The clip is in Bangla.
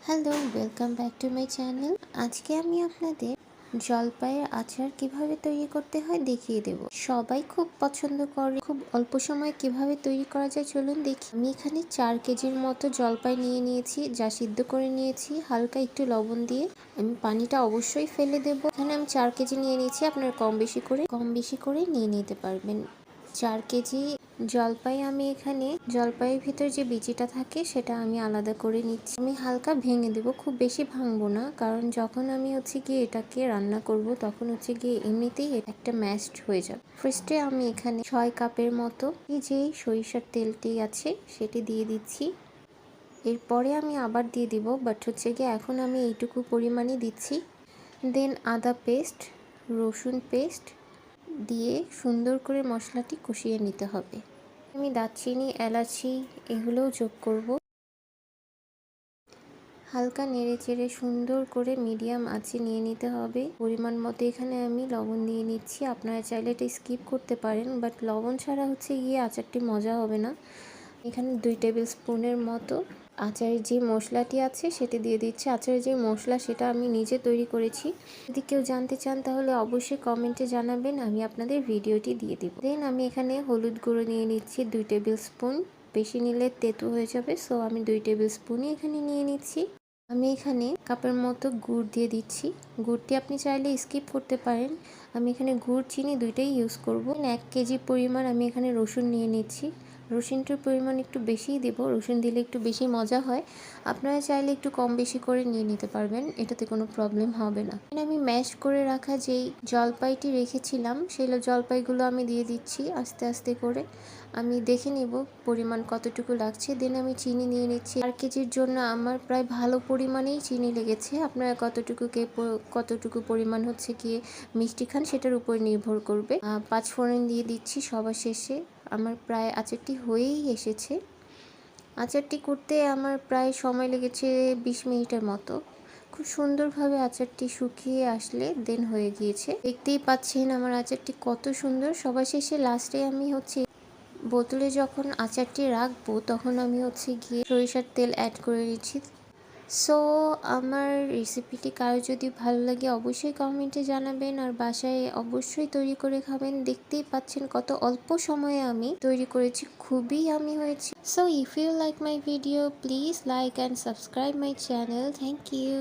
Hello, welcome back to my channel. আজকে আমি আপনাদের জলপাইয়ের আচার কিভাবে তৈরি করতে হয় দেখিয়ে দেব। সবাই খুব পছন্দ করে, খুব অল্প সময়ে কিভাবে তৈরি করা যায় চলুন দেখি। আমি এখানে 4 কেজির মতো জলপাই নিয়ে নিয়েছি, যা সিদ্ধ করে নিয়েছি হালকা একটু লবণ দিয়ে। আমি পানিটা অবশ্যই ফেলে দেব। এখানে আমি 4 কেজি নিয়ে নিয়েছি, আপনারা কম বেশি করে নিয়ে নিতে পারবেন। 4 কেজি জলপাই আমি এখানে জলপাইয়ের ভিতর যে বিচিটা থাকে সেটা আমি আলাদা করে নিচ্ছি। আমি হালকা ভেঙে দেব, খুব বেশি ভাঙবো না, কারণ যখন আমি গিয়ে এটাকে রান্না করব তখন গিয়ে এমনিতেই একটা ম্যাশড হয়ে যাবে। ফার্স্টে আমি এখানে 6 কাপের মতো যে সরিষার তেলটি আছে সেটি দিয়ে দিচ্ছি। এরপরে আমি আবার দিয়ে দিব, বাট গিয়ে এখন আমি এইটুকু পরিমাণই দিচ্ছি। দেন আদা পেস্ট, রসুন পেস্ট দিয়ে সুন্দর করে মশলাটি কষিয়ে নিতে হবে। আমি দারচিনি, এলাচি এগুলোও যোগ করব। হালকা নেড়ে চেড়ে সুন্দর করে মিডিয়াম আঁচে নিয়ে নিতে হবে। পরিমাণ মতো এখানে আমি লবণ দিয়ে নিচ্ছি। আপনারা চাইলে এটা স্কিপ করতে পারেন, বাট লবণ ছাড়া গিয়ে আচারটি মজা হবে না। এখানে 2 টেবিল স্পুনের মতো আচারের যে মশলাটি আছে সেটি দিয়ে দিচ্ছি। আচারের যে মশলা সেটা আমি নিজে তৈরি করেছি। যদি কেউ জানতে চান তাহলে অবশ্যই কমেন্টে জানাবেন, আমি আপনাদের ভিডিওটি দিয়ে দিব। দেন আমি এখানে হলুদ গুঁড়ো নিয়ে নিচ্ছি 2 টেবিল স্পুন। বেশি নিলে তেতো হয়ে যাবে, সো আমি 2 টেবিল স্পুনই এখানে নিয়ে নিচ্ছি। আমি এখানে কাপের মতো গুড় দিয়ে দিচ্ছি। গুড়টি আপনি চাইলে স্কিপ করতে পারেন। আমি এখানে গুড়, চিনি দুইটাই ইউজ করব। 1 কেজি পরিমাণ আমি এখানে রসুন নিয়ে নিচ্ছি। রসুনটার পরিমাণ একটু বেশিই দেব, রসুন দিলে একটু বেশি মজা হয়। আপনারা চাইলে একটু কম বেশি করে নিয়ে নিতে পারবেন, এটাতে কোনো প্রবলেম হবে না। আমি ম্যাশ করে রাখা যেই জলপাইটি রেখেছিলাম সেই জলপাইগুলো আমি দিয়ে দিচ্ছি আস্তে আস্তে করে। আমি দেখে নেব পরিমাণ কতটুকু লাগছে। দেন আমি চিনি নিয়ে নিচ্ছি। 4 কেজির জন্য আমার প্রায় ভালো পরিমাণেই চিনি লেগেছে। আপনারা কতটুকু পরিমাণ গিয়ে মিষ্টি খান সেটার উপর নির্ভর করবে। 5 ফোড়ন দিয়ে দিচ্ছি সবার শেষে। আমার প্রায় আচারটি হয়েই এসেছে। আচারটি করতে আমার প্রায় সময় লেগেছে 20 মিনিটের মতো। খুব সুন্দরভাবে আচারটি শুকিয়ে আসলে দেন হয়ে গিয়েছে। দেখতেই পাচ্ছেন আমার আচারটি কত সুন্দর। সবার শেষে লাস্টে আমি বোতলে যখন আচারটি রাখবো তখন আমি গিয়ে সরিষার তেল অ্যাড করে দিচ্ছি। সো আমার রেসিপিটি কারো যদি ভালো লাগে অবশ্যই কমেন্টে জানাবেন, আর বাসায় অবশ্যই তৈরি করে খাবেন। দেখতেই পাচ্ছেন কত অল্প সময়ে আমি তৈরি করেছি, খুবই ইয়ামি হয়েছে। So if you like my video please like and subscribe my channel. Thank you.